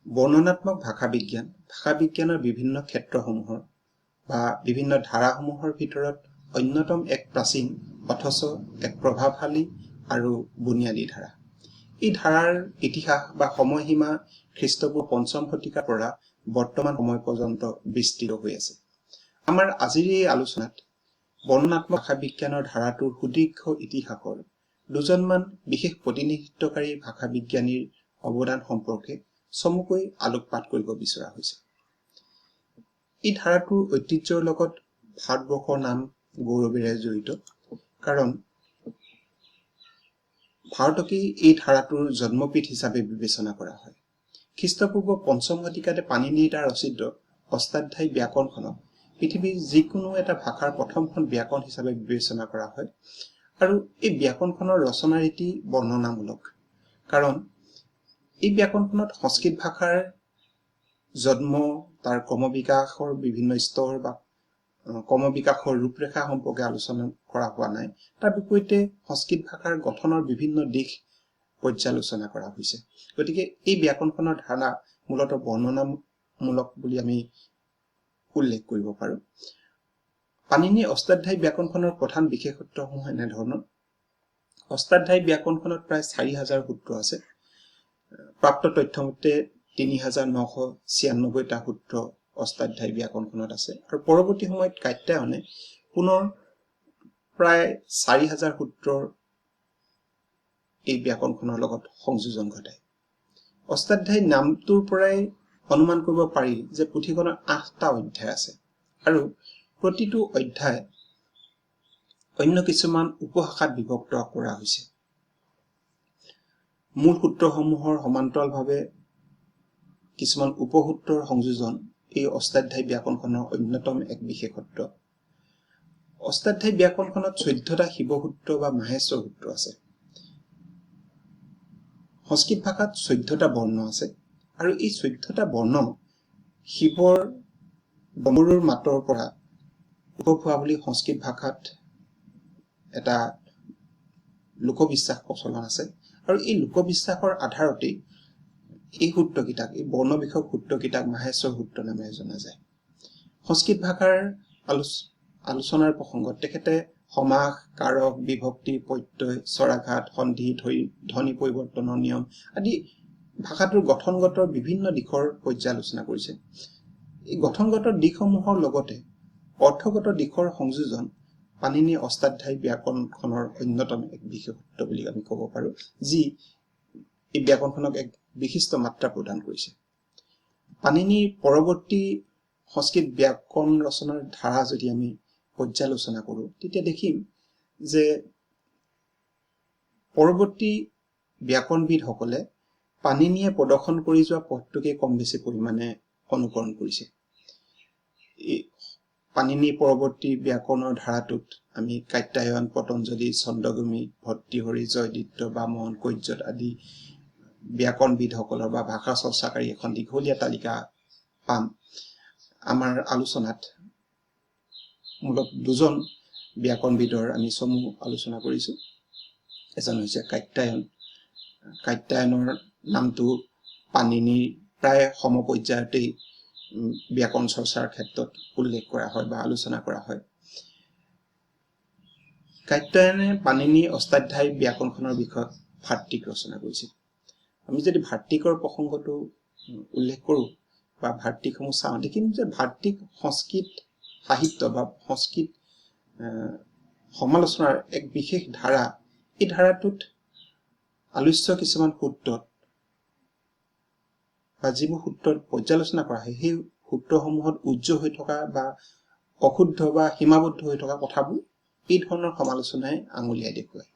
বৰ্ণনাত্মক ভাষা বিজ্ঞানৰ বিভিন্ন ক্ষেত্ৰসমূহৰ বা বিভিন্ন ধাৰাসমূহৰ ভিতৰত অন্যতম এক প্ৰাচীন অথচ এক প্ৰভাৱশালী আৰু বুনিয়াদী ধাৰা। এই ধাৰাৰ ইতিহাস বা সময়সীমা খ্ৰীষ্টপূৰ্ব ৫ম শতিকাৰ পৰা বৰ্তমান সময় পৰ্যন্ত বিস্তৃত হৈ আছে। আমাৰ আজিৰ এই আলোচনাত বৰ্ণনাত্মক ভাষা বিজ্ঞানৰ ধাৰাটোৰ সুদীৰ্ঘ ইতিহাসৰ দুজনমান বিশেষ প্ৰতিনিধিত্বকাৰী ভাষা বিজ্ঞানীৰ অৱদান সম্পৰ্কে চমুকৈ আলোকপাত কৰিব বিচৰা হৈছে। এই ধাৰাটোৰ ঐতিহ্যৰ লগত ভাৰতবৰ্ষৰ নাম গৌৰৱেৰে জড়িত, কাৰণ ভাৰতকেই এই ধাৰাটোৰ জন্মপীঠ হিচাপে বিবেচনা কৰা হয়। খ্ৰীষ্টপূৰ্ব ৫ম শতিকাতে পাণিনিৰ দ্বাৰা ৰচিত অষ্টাধ্যায়ী ব্যাকৰণখনক পৃথিৱীৰ যিকোনো এটা ভাষাৰ প্ৰথমখন ব্যাকৰণ হিচাপে বিবেচনা কৰা হয়, আৰু এই ব্যাকৰণখনৰ ৰচনা ৰীতি বৰ্ণনামূলক, কাৰণ এই ব্যাকৰণখনত সংস্কৃত ভাষাৰ জন্ম, তাৰ ক্ৰমবিকাশৰ বিভিন্ন স্তৰ বা ক্ৰমবিকাশৰ ৰূপৰেখা সম্পৰ্কে আলোচনা কৰা হোৱা নাই। তাৰ বিপৰীতে সংস্কৃত ভাষাৰ গঠনৰ বিভিন্ন দিশ পৰ্যালোচনা কৰা হৈছে। গতিকে এই ব্যাকৰণখনৰ ধাৰা মূলতঃ বৰ্ণনামূলক বুলি আমি উল্লেখ কৰিব পাৰোঁ। পাণিনিৰ অষ্টাধ্যায়ী ব্যাকৰণখনৰ প্ৰধান বিশেষত্বসমূহ এনেধৰণৰ। অষ্টাধ্যায়ী ব্যাকৰণখনত প্ৰায় ৪,০০০ সূত্ৰ আছে। প্ৰাপ্ত তথ্য মতে ৩,৯৯৬টা সূত্ৰ অষ্টাধ্যায়ী ব্যাকৰণখনত আছে, আৰু পৰৱৰ্তী সময়ত কাত্যায়নে পুনৰ প্ৰায় ৪,০০০ সূত্ৰৰ এই ব্যাকৰণখনৰ লগত সংযোজন ঘটায়। অষ্টাধ্যায়ী নামটোৰ পৰাই অনুমান কৰিব পাৰি যে পুথিখনৰ ৮টা অধ্যায় আছে, আৰু প্ৰতিটো অধ্যায় অন্য কিছুমান উপশাখাত বিভক্ত কৰা হৈছে। মূল সূত্ৰসমূহৰ সমান্তৰালভাৱে কিছুমান উপসূত্ৰৰ সংযোজন এই অষ্টাধ্যায়ী ব্যাকৰণখনৰ অন্যতম এক বিশেষত্ব। অষ্টাধ্যায়ী ব্যাকৰণখনত ১৪টা শিৱসূত্ৰ বা মাহেশ্বৰ সূত্ৰ আছে। সংস্কৃত ভাষাত ১৪টা বৰ্ণ আছে, আৰু এই ১৪টা বৰ্ণ শিৱৰ ডমৰুৰ মাতৰ পৰা উদ্ভৱ হোৱা বুলি সংস্কৃত ভাষাত এটা লোকবিশ্বাস প্ৰচলন আছে, আৰু এই লোকবিশ্বাসৰ আধাৰতেই এই সূত্ৰকেইটাক, এই বৰ্ণ বিষয়ক সূত্ৰকেইটাক মাহেশ্বৰ সূত্ৰ নামেৰে জনা যায়। সংস্কৃত ভাষাৰ আলোচনাৰ প্ৰসংগত তেখেতে সমাস, কাৰক, বিভক্তি, প্ৰত্যয়, স্বৰাঘাত, সন্ধি, ধ্বনি পৰিৱৰ্তনৰ নিয়ম আদি ভাষাটোৰ গঠনগত বিভিন্ন দিশৰ পৰ্যালোচনা কৰিছে। এই গঠনগত দিশসমূহৰ লগতে অৰ্থগত দিশৰ সংযোজন পাণিনিৰ অষ্টাধ্যায়ী ব্যাকৰণখনৰ অন্যতম এক বিশেষত্ব বুলি আমি ক'ব পাৰোঁ, যি এই ব্যাকৰণখনক এক বিশিষ্ট মাত্ৰা প্ৰদান কৰিছে। পাণিনিৰ পৰৱৰ্তী সংস্কৃত ব্যাকৰণ ৰচনাৰ ধাৰা যদি আমি পৰ্যালোচনা কৰোঁ, তেতিয়া দেখিম যে পৰৱৰ্তী ব্যাকৰণবিদসকলে পাণিনিয়ে প্ৰদৰ্শন কৰি যোৱা পথটোকে কম বেছি পৰিমাণে অনুকৰণ কৰিছে। পাণিনিৰ পৰৱৰ্তী ব্যাকৰণৰ ধাৰাটোত আমি কাত্যায়ন, পতঞ্জলি, ছন্দভূমি, ভৰ্তৃহৰি, জয়দীত্ত, বামন, কৈজত আদি ব্যাকৰণবিদসকলৰ বা ভাষা চৰ্চাকাৰী এখন দীঘলীয়া তালিকা পাম। আমাৰ আলোচনাত মূলত দুজন ব্যাকৰণবিদৰ আমি চমু আলোচনা কৰিছোঁ। এজন হৈছে কাত্যায়ন। কাত্যায়নৰ নামটো পাণিনিৰ প্ৰায় সমপৰ্যায়তেই ব্যাকৰণ চৰ্চাৰ ক্ষেত্ৰত উল্লেখ কৰা হয় বা আলোচনা কৰা হয়। কাত্যায়নে পাণিনিৰ অষ্টাধ্যায়ী ব্যাকৰণখনৰ বিষয়ত ভাৰ্তিক ৰচনা কৰিছিল। আমি যদি ভাৰ্তিকৰ প্ৰসংগটো উল্লেখ কৰোঁ বা ভাৰ্তিকসমূহ চাওঁ, দেখিম যে ভাৰ্তিক সংস্কৃত সাহিত্য বা সংস্কৃত সমালোচনাৰ এক বিশেষ ধাৰা। এই ধাৰাটোত আলোচ্য কিছুমান সূত্ৰত বা যিবোৰ সূত্ৰত পৰ্যালোচনা কৰা হয়, সেই সূত্ৰসমূহত উজ্জ্ব হৈ থকা বা অশুদ্ধ বা সীমাবদ্ধ হৈ থকা কথাবোৰ এই ধৰণৰ সমালোচনাই আঙুলিয়াই দেখুৱায়।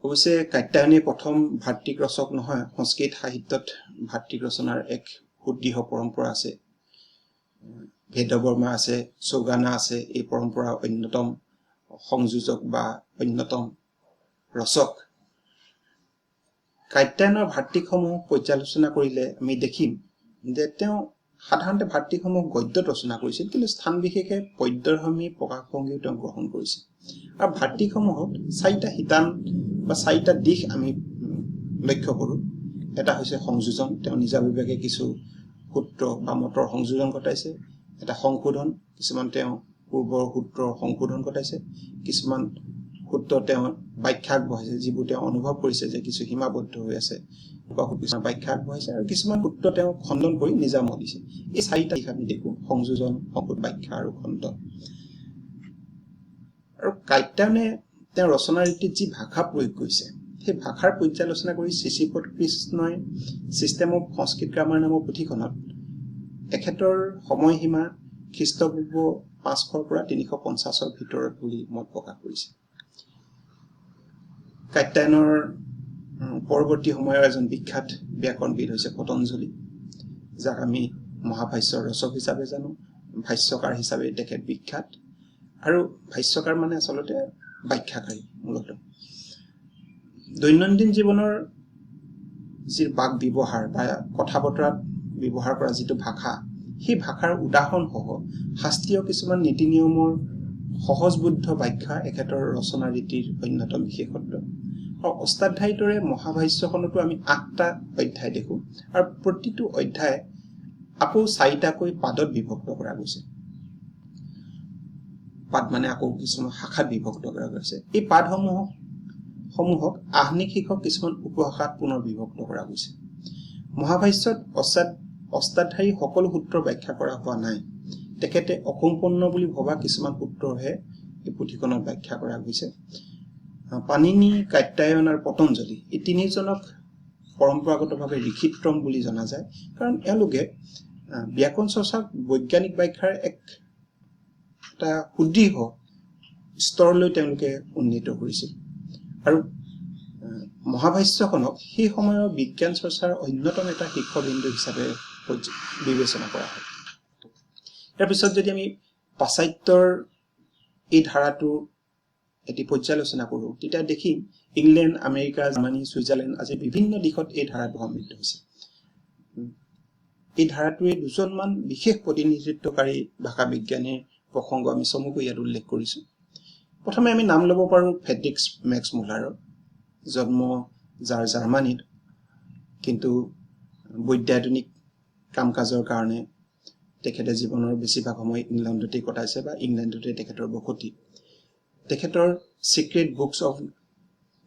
অৱশ্যে কাত্যায়নে প্ৰথম ভাৰ্তিক ৰচক নহয়। সংস্কৃত সাহিত্যত ভাৰ্তিক ৰচনাৰ এক সুদৃঢ় পৰম্পৰা আছে। ভেদবৰ্মা আছে, চৌগানা আছে, এই পৰম্পৰাৰ অন্যতম সংযোজক বা অন্যতম ৰচক। কাত্যায়নৰ ভাৰ্তিকসমূহ পৰ্যালোচনা কৰিলে আমি দেখিম যে তেওঁ সাধাৰণতে ভাৰ্তিকসমূহ গদ্যত ৰচনা কৰিছিল, কিন্তু স্থান বিশেষে পদ্যধৰ্মী প্ৰকাশভংগীও তেওঁ গ্ৰহণ কৰিছিল। আৰু ভাৰ্তিকসমূহত 4টা শিতান বা 4টা দিশ আমি লক্ষ্য কৰোঁ। এটা হৈছে সংযোজন, তেওঁ নিজাববীয়াকৈ কিছু সূত্ৰ বা মতৰ সংযোজন ঘটাইছে, এটা সংশোধন, কিছুমান তেওঁ পূৰ্বৰ সূত্ৰৰ সংশোধন ঘটাইছে, কিছুমান সূত্ৰ তেওঁ ব্যাখ্যা আগবঢ়াইছে যিবোৰ তেওঁ অনুভৱ কৰিছে যে কিছু সীমাবদ্ধ হৈ আছে বা কিছুমান ব্যাখ্যা আগবঢ়াইছে, আৰু কিছুমান সূত্ৰ তেওঁ খণ্ডন কৰি নিজা মত দিছে। এই চাৰিটা দিশ আমি দেখো, সংযোজন, সংশোধন, ব্যাখ্যা আৰু খণ্ডন। আৰু কাত্যায়নে তেওঁ ৰচনা ৰীতিত যি ভাষা প্ৰয়োগ কৰিছে সেই ভাষাৰ পৰ্যালোচনা কৰি শ্ৰীপদ কৃষ্ণই ছিষ্টেম অফ সংস্কৃত গ্ৰামাৰ নামৰ পুথিখনত এখেতৰ সময়সীমা খ্ৰীষ্টপূৰ্ব 500 পৰা 350ৰ ভিতৰত বুলি মত প্ৰকাশ কৰিছে। কাত্যায়নৰ পৰৱৰ্তী সময়ৰ এজন বিখ্যাত ব্যাকৰণবিদ হৈছে পতঞ্জলি, যাক আমি মহাভাষ্যৰ ৰচক হিচাপে জানো, ভাষ্যকাৰ হিচাপে তেখেত বিখ্যাত। আৰু ভাষ্যকাৰ মানে আচলতে ব্যাখ্যাকাৰী। মূলত দৈনন্দিন জীৱনৰ যি বাক ব্যৱহাৰ বা কথা বতৰাত ব্যৱহাৰ কৰা যিটো ভাষা, সেই ভাষাৰ উদাহৰণসহ শাস্ত্ৰীয় কিছুমান নীতি নিয়মৰ সহজবুদ্ধ ব্যাখ্যা এখেতৰ ৰচনা ৰীতিৰ অন্যতম বিশেষত্ব। আৰু অষ্টাধ্যায়ীৰ দৰে মহাভাষ্যখনতো আমি 8টা অধ্যায় দেখো, আৰু প্ৰতিটো অধ্যায় আকৌ 4টাকৈ পাদত বিভক্ত কৰা গৈছে। পাদ মানে আকৌ কিছুমান শাখাত বিভক্ত কৰা গৈছে। এই পাদসমূহক আহ্নিক শীৰ্ষক কিছুমান উপশাখাত পুনৰ বিভক্ত কৰা গৈছে। মহাভাষ্যত অষ্টাধ্যায়ী সকলো সূত্ৰ ব্যাখ্যা কৰা হোৱা নাই। তেখেতে অসম্পূৰ্ণ বুলি ভবা কিছুমান সূত্ৰহে এই পুথিখনত ব্যাখ্যা কৰা গৈছে। পাণিনি, কাত্যায়ন আৰু পতঞ্জলি এই তিনিজনক পৰম্পৰাগতভাৱে ঋষিত্ৰম বুলি জনা যায়, কাৰণ এওঁলোকে ব্যাকৰণ চৰ্চাক বৈজ্ঞানিক ব্যাখ্যাৰ এটা সুদৃঢ় স্তৰলৈ তেওঁলোকে উন্নীত কৰিছিল। আৰু মহাভাষ্যখনক সেই সময়ৰ বিজ্ঞান চৰ্চাৰ অন্যতম এটা শীৰ্ষবিন্দু হিচাপে বিবেচনা কৰা হয়। ইয়াৰ পিছত যদি আমি পাশ্চাত্যৰ এই ধাৰাটো এটি পৰ্যালোচনা কৰোঁ, তেতিয়া দেখিম ইংলেণ্ড, আমেৰিকা, জাৰ্মানী, ছুইজাৰলেণ্ড আজি বিভিন্ন দিশত এই ধাৰাটো সমৃদ্ধ হৈছে। এই ধাৰাটোৱে দুজনমান বিশেষ প্ৰতিনিধিত্বকাৰী ভাষা বিজ্ঞানীৰ প্ৰসংগ আমি চমুকৈ ইয়াত উল্লেখ কৰিছোঁ। প্ৰথমে আমি নাম ল'ব পাৰোঁ ফ্ৰেডৰিক মেক্স মুলাৰৰ, জন্ম যাৰ জাৰ্মানীত, কিন্তু বৈদ্যায়তনিক কাম কাজৰ কাৰণে তেখেতে জীৱনৰ বেছিভাগ সময় ইংলেণ্ডতেই কটাইছে বা ইংলেণ্ডতে তেখেতৰ বসতি। তেখেতৰ secret books of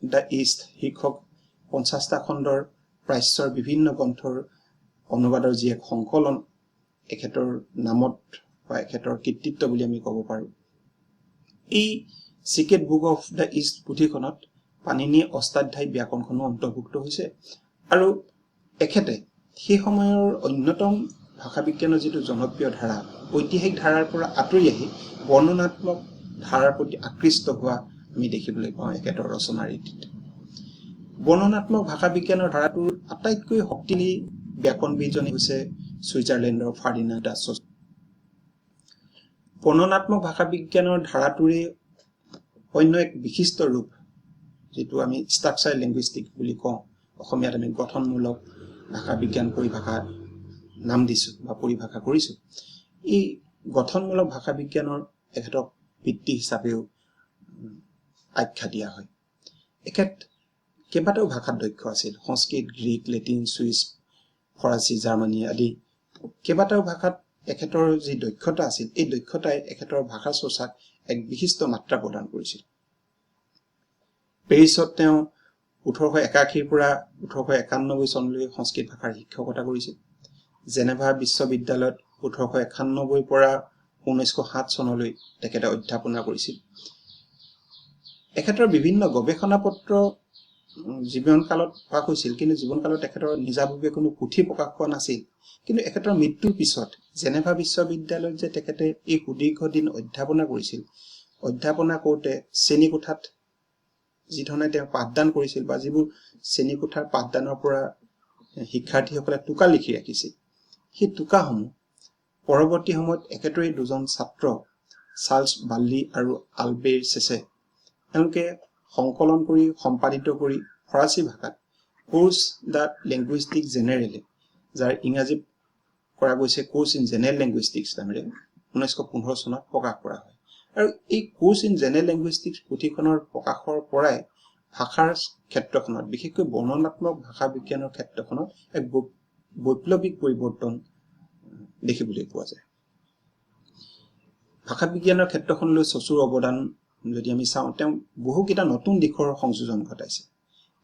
the east শীৰ্ষক 50টা খণ্ডৰ প্ৰাচ্যৰ বিভিন্ন গ্ৰন্থৰ অনুবাদৰ যি এক সংকলন এখেতৰ নামত বা এখেতৰ কৃতিত্ব বুলি আমি ক'ব পাৰোঁ। এই secret book of the East পুথিখনত পাণিনি অষ্টাধ্যায়ী ব্যাকৰণখনো অন্তৰ্ভুক্ত হৈছে। আৰু এখেতে সেই সময়ৰ অন্যতম ভাষা বিজ্ঞানৰ যিটো জনপ্ৰিয় ধাৰা, ঐতিহাসিক ধাৰাৰ পৰা আঁতৰি আহি বৰ্ণনাত্মক ধাৰাৰ প্ৰতি আকৃষ্ট হোৱা আমি দেখিবলৈ পাওঁ এখেতৰ ৰচনা ৰীতিত। বৰ্ণনাত্মক ভাষা বিজ্ঞানৰ ধাৰাটোৰ আটাইতকৈ শক্তিশালী ব্যাকৰণবিদজনে হৈছে ছুইজাৰলেণ্ডৰ ফাৰ্ডিনাণ্ড দা ছ'চাৰ। বৰ্ণনাত্মক ভাষা বিজ্ঞানৰ ধাৰাটোৰে অন্য এক বিশিষ্ট ৰূপ, যিটো আমি ষ্ট্ৰাকচাৰ লিংগুইষ্টিক বুলি কওঁ, অসমীয়াত আমি গঠনমূলক ভাষা বিজ্ঞান পৰিভাষা নাম দিছোঁ বা পৰিভাষা কৰিছোঁ। এই গঠনমূলক ভাষা বিজ্ঞানৰ এখেতক ভিত্তি হিচাপেও আখ্যা দিয়া হয়। এখেত কেইবাটাও ভাষাত দক্ষ আছিল, সংস্কৃত, গ্ৰীক, লেটিন, ছুইচ, ফৰাচী, জাৰ্মানী আদি কেইবাটাও ভাষাত এখেতৰ যি দক্ষতা আছিল, এই দক্ষতাই এখেতৰ ভাষা চৰ্চাক এক বিশিষ্ট মাত্ৰা প্ৰদান কৰিছিল। পেৰিছত তেওঁ 1881 পৰা 1891 চনলৈ সংস্কৃত ভাষাৰ শিক্ষকতা কৰিছিল। জেনেভা বিশ্ববিদ্যালয়ত 1891 পৰা 1907 চনলৈ তেখেতে অধ্যাপনা কৰিছিল। এখেতৰ বিভিন্ন গৱেষণা পত্ৰ জীৱনকালত প্ৰকাশ হৈছিল, কিন্তু জীৱনকালত তেখেতৰ নিজাববীয়া কোনো পুথি প্ৰকাশ হোৱা নাছিল। কিন্তু এখেতৰ মৃত্যুৰ পিছত জেনেভা বিশ্ববিদ্যালয়ত যে তেখেতে এই সুদীৰ্ঘ দিন অধ্যাপনা কৰিছিল, অধ্যাপনা কৰোঁতে শ্ৰেণীকোঠাত যিধৰণে তেওঁ পাঠদান কৰিছিল বা যিবোৰ শ্ৰেণীকোঠাৰ পাঠদানৰ পৰা শিক্ষাৰ্থীসকলে টোকা লিখি ৰাখিছিল, সেই টোকাসমূহ পৰৱৰ্তী সময়ত একেদৰে দুজন ছাত্ৰ চাৰ্লছ বাল্লি আৰু আলবেৰ চেছে এওঁলোকে সংকলন কৰি সম্পাদিত কৰি ফৰাচী ভাষাত কোৰ্ছ দ্য লিংগুইষ্টিক জেনেৰেলে, যাৰ ইংৰাজী কৰা গৈছে কোৰ্ছ ইন জেনেৰেল লিংগুইষ্টিক্স নামেৰে, 1915 চনত প্ৰকাশ কৰা হয়। আৰু এই কোৰ্ছ ইন জেনেৰেল লিংগুইষ্টিক্স পুথিখনৰ প্ৰকাশৰ পৰাই ভাষাৰ ক্ষেত্ৰখনত বিশেষকৈ বৰ্ণনাত্মক ভাষা বিজ্ঞানৰ ক্ষেত্ৰখনত এক বৈপ্লৱিক পৰিৱৰ্তন দেখিবলৈ পোৱা যায়। ভাষা বিজ্ঞানৰ ক্ষেত্ৰখনলৈ চচুৰ অৱদান যদি আমি চাওঁ, তেওঁ বহুকেইটা নতুন দিশৰ সংযোজন ঘটাইছে।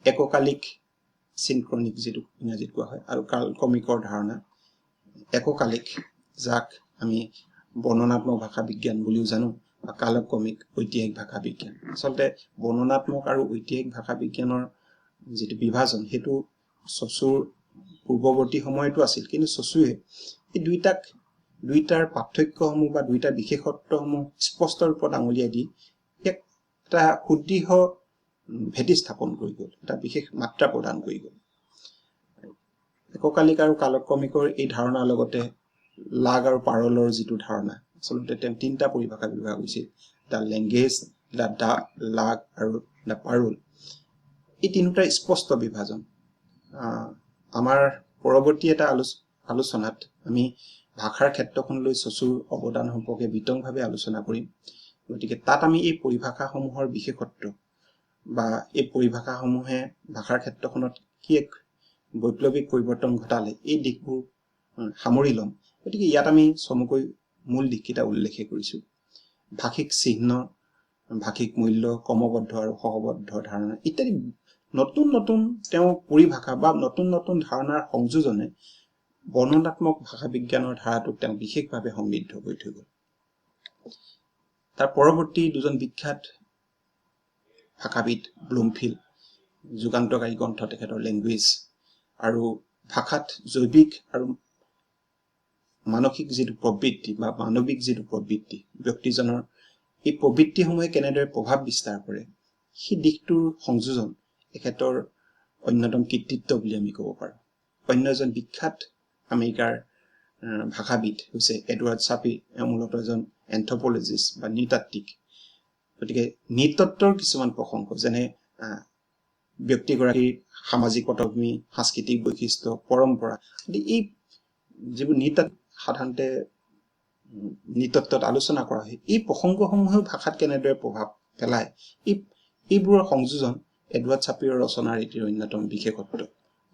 এককালিক চিনক্ৰনিক যিটো ইংৰাজীত কোৱা হয়, আৰু কালক্ৰমিকৰ ধাৰণা। এককালিক, যাক আমি বৰ্ণনাত্মক ভাষা বিজ্ঞান বুলিও জানো, বা কালক্ৰমিক ঐতিহাসিক ভাষা বিজ্ঞান। আচলতে বৰ্ণনাত্মক আৰু ঐতিহাসিক ভাষা বিজ্ঞানৰ যিটো বিভাজন, সেইটো চচুৰ পূৰ্বৱৰ্তী সময়তো আছিল, কিন্তু চচুৱে এই দুইটাৰ পাৰ্থক্যসমূহ বা দুইটাৰ বিশেষত্বসমূহ স্পষ্ট ৰূপত আঙুলিয়াই দি এটা সুদৃঢ় ভেটি স্থাপন কৰি গ'ল, এটা বিশেষ মাত্ৰা প্ৰদান কৰি গ'ল। এককালিক আৰু কালক্ৰমিকৰ এই ধাৰণাৰ লগতে লাগ আৰু পাৰলৰ যিটো ধাৰণা, আচলতে তেওঁ 3টা পৰিভাষা ব্যৱহাৰ কৰিছিল, দ্য লেংগুৱেজ, দ্য লাগ আৰু দ্য পাৰোল। এই 3টাৰ স্পষ্ট বিভাজন। আমাৰ পৰৱৰ্তী এটা আলোচনাত আমি ভাষাৰ ক্ষেত্ৰখনলৈ চচুৰ অৱদান সম্পৰ্কে বিতংভাৱে আলোচনা কৰিম। গতিকে তাত আমি এই পৰিভাষাসমূহৰ বিশেষত্ব বা এই পৰিভাষাসমূহে ভাষাৰ ক্ষেত্ৰখনত কি এক বৈপ্লৱিক পৰিৱৰ্তন ঘটালে, এই দিশবোৰ সামৰি ল'ম। গতিকে ইয়াত আমি চমুকৈ মূল দিশকেইটা উল্লেখ কৰিছোঁ। ভাষিক চিহ্ন, ভাষিক মূল্য, ক্ৰমবদ্ধ আৰু সহবদ্ধ ধাৰণা ইত্যাদি নতুন নতুন তেওঁ পৰিভাষা বা নতুন নতুন ধাৰণাৰ সংযোজনে বৰ্ণনাত্মক ভাষা বিজ্ঞানৰ ধাৰাটোক তেওঁ বিশেষভাৱে সমৃদ্ধ কৰি থৈ গ'ল। তাৰ পৰৱৰ্তী দুজন বিখ্যাত ভাষাবিদ ব্লুমফিল্ড, যুগান্তকাৰী গ্ৰন্থ তেখেতৰ লেংগুৱেজ, আৰু ভাষাত জৈৱিক আৰু মানসিক যিটো প্ৰবৃত্তি বা মানৱিক যিটো প্ৰবৃত্তি, ব্যক্তিজনৰ এই প্ৰবৃত্তিসমূহে কেনেদৰে প্ৰভাৱ বিস্তাৰ কৰে, সেই দিশটোৰ সংযোজন এখেতৰ অন্যতম কৃতিত্ব বুলি আমি ক'ব পাৰোঁ। অন্য এজন বিখ্যাত আমেৰিকাৰ ভাষাবিদ হৈছে এডৱাৰ্ড চাপি। এওঁ মূলতঃ এজন এন্থ্ৰপলজিষ্ট বা নৃতাত্ত্বিক। গতিকে নৃতত্বৰ কিছুমান প্ৰসংগ, যেনে ব্যক্তিগৰাকীৰ সামাজিক পটভূমি, সাংস্কৃতিক বৈশিষ্ট্য, পৰম্পৰা, এই যিবোৰ সাধাৰণতে নৃতত্বত আলোচনা কৰা হয়, এই প্ৰসংগসমূহেও ভাষাত কেনেদৰে প্ৰভাৱ পেলায়, এইবোৰৰ সংযোজন এডৱাৰ্ড চাপিৰৰ ৰচনা ৰীতিৰ অন্যতম বিশেষত্ব।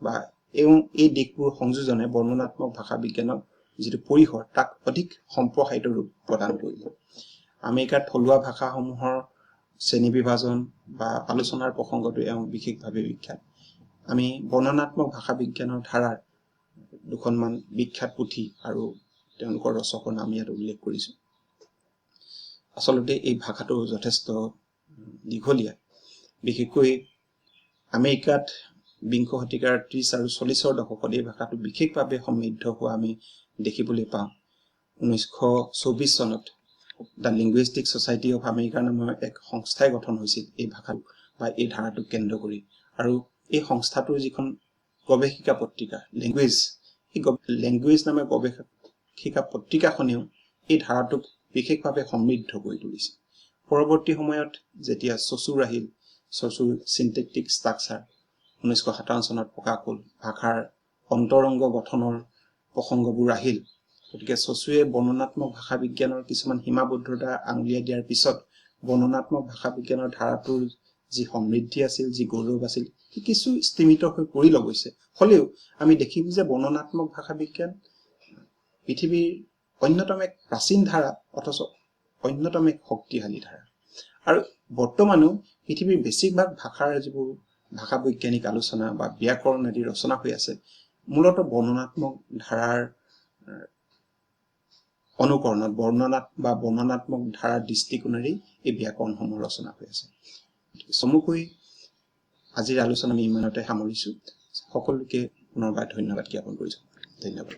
বা এই দিশবোৰ সংযোজনে বৰ্ণনাত্মক ভাষা বিজ্ঞানৰ যিটো পৰিসৰ, তাক অধিক সম্প্ৰসাৰিত ৰূপ প্ৰদান কৰিলে। আমেৰিকাৰ থলুৱা ভাষাসমূহৰ শ্ৰেণী বিভাজন বা আলোচনাৰ প্ৰসংগটো এওঁ বিশেষভাৱে বিখ্যাত। আমি বৰ্ণনাত্মক ভাষা বিজ্ঞানৰ ধাৰাৰ দুখনমান বিখ্যাত পুথি আৰু তেওঁলোকৰ ৰচকৰ নাম ইয়াত উল্লেখ কৰিছোঁ। আচলতে এই ভাষাটো যথেষ্ট দীঘলীয়া। বিশেষকৈ আমেৰিকাত বিংশ শতিকাৰ 30 আৰু 40ৰ দশকত এই ভাষাটো বিশেষভাৱে সমৃদ্ধ হোৱা আমি দেখিবলৈ পাওঁ। 1924 চনত the linguistic society of America নামৰ এক সংস্থাই গঠন হৈছিল এই ভাষা বা এই ধাৰাটোক কেন্দ্ৰ কৰি। আৰু এই সংস্থাটোৰ যিখন গৱেষিকা পত্ৰিকা লেংগুৱেজ, এই লেংগুৱেজ নামৰ গৱেষিকা পত্ৰিকাখনেও এই ধাৰাটোক বিশেষভাৱে সমৃদ্ধ কৰি তুলিছে। পৰৱৰ্তী সময়ত যেতিয়া চচুৰ আহিল, চচুৰ চিন্টেক্টিক ষ্ট্ৰাকচাৰ 1957 চনত প্ৰকাশ হ'ল, ভাষাৰ অন্তৰংগ গঠনৰ প্ৰসংগবোৰ আহিল। গতিকে চচুৱে বৰ্ণনাত্মক ভাষা বিজ্ঞানৰ কিছুমান সীমাবদ্ধতা আঙুলিয়াই দিয়াৰ পিছত বৰ্ণনাত্মক ভাষা বিজ্ঞানৰ ধাৰাটোৰ যি সমৃদ্ধি আছিল, যি গৌৰৱ আছিল, সি কিছু স্তিমিত হৈ পৰিল অৱশ্যে। হ'লেও আমি দেখিম যে বৰ্ণনাত্মক ভাষা বিজ্ঞান পৃথিৱীৰ অন্যতম এক প্ৰাচীন ধাৰা, অথচ অন্যতম এক শক্তিশালী ধাৰা। আৰু বৰ্তমানেও পৃথিৱীৰ বেছিভাগ ভাষাৰ যিবোৰ ভাষা বৈজ্ঞানিক আলোচনা বা ব্যাকৰণ আদি ৰচনা হৈ আছে, মূলতঃ বৰ্ণনাত্মক ধাৰাৰ অনুকৰণত বৰ্ণনাত্মক ধাৰাৰ দৃষ্টিকোণেৰেই এই ব্যাকৰণসমূহ ৰচনা হৈ আছে। চমুকৈ আজিৰ আলোচনা আমি ইমানতে সামৰিছোঁ। সকলোকে পুনৰবাৰ ধন্যবাদ জ্ঞাপন কৰিছোঁ। ধন্যবাদ।